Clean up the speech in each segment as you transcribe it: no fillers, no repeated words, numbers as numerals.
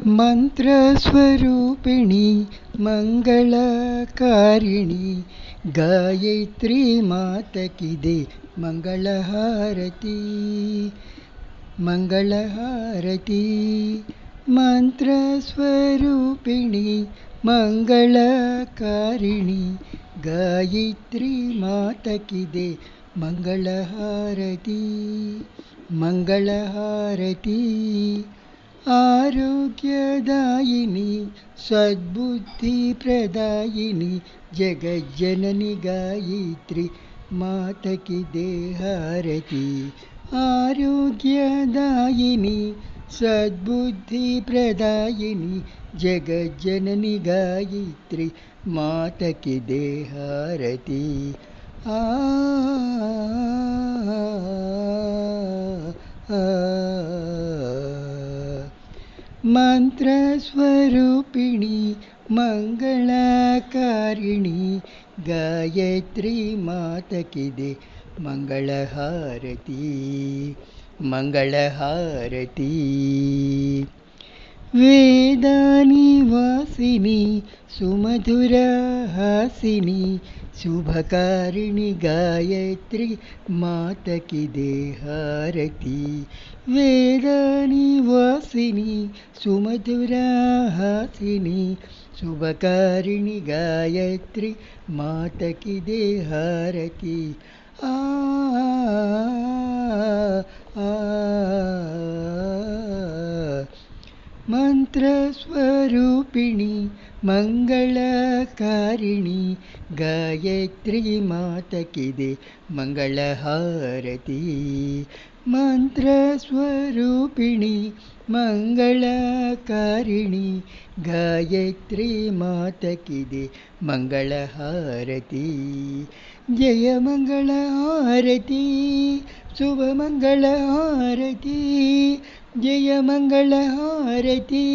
ಮಂತ್ರಸ್ವರೂಪಿಣಿ ಮಂಗಳಕಾರಿಣಿ ಗಾಯತ್ರಿ ಮಾತಕಿದೆ ಮಂಗಳಹಾರತಿ ಮಂಗಳಹಾರತಿ. ಮಂತ್ರಸ್ವರೂಪಿಣಿ ಮಂಗಳಕಾರಿಣಿ ಗಾಯತ್ರಿ ಮಾತಕಿದೆ ಮಂಗಳಹಾರತಿ ಮಂಗಳಹಾರತಿ. ಆರೋಗ್ಯದಾಯಿನಿ ಸದ್ಬುದ್ಧಿಪ್ರದಾಯಿನಿ ಜಗಜ್ಜನನಿ ಗಾಯತ್ರಿ ಮಾತಕಿದೆ ಹಾರತಿ. ಆರೋಗ್ಯದಾಯಿನಿ ಸದ್ಬುದ್ಧಿಪ್ರದಾಯಿನಿ ಜಗಜ್ಜನನಿ ಗಾಯತ್ರಿ ಮಾತಕಿದೆ ಹಾರತಿ. ಆ ಮಂತ್ರಸ್ವರೂಪಿಣಿ ಮಂಗಳಕಾರಿಣಿ ಗಾಯತ್ರಿ ಮಾತಕಿದೆ ಮಂಗಳಹಾರತಿ ಮಂಗಳಹಾರತಿ. ವೇದಾನಿವಾಸಿನಿ ಸುಮಧುರಹಾಸಿನಿ ಶುಭಕಾರಿಣಿ ಗಾಯತ್ರಿ ಮಾತಕಿದೆ ಹಾರತಿ. ವೇದಾನಿವಾಸಿನಿ ಸುಮಧುರಹಾಸಿನಿ ಶುಭಕಾರಿಣಿ ಗಾಯತ್ರಿ ಮಾತಕಿದೆ ಹಾರತಿ. ಆ ಮಂತ್ರಸ್ವರೂಪಿಣಿ ಮಂಗಳಕಾರಿಣಿ ಗಾಯತ್ರಿ ಮಾತಕಿದೆ ಮಂಗಳಹಾರತಿ. ಮಂತ್ರಸ್ವರೂಪಿಣಿ ಮಂಗಳಕಾರಿಣಿ ಗಾಯತ್ರಿ ಮಾತಕಿದೆ ಮಂಗಳಹಾರತಿ. ಜಯ ಮಂಗಳ ಹಾರತಿ ಶುಭ ಮಂಗಳ ಹಾರತಿ. ಜಯ ಮಂಗಳ ಹಾರತಿ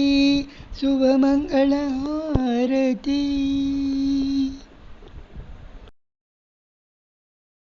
ಶುಭ ಮಂಗಳ ಹಾರತಿ.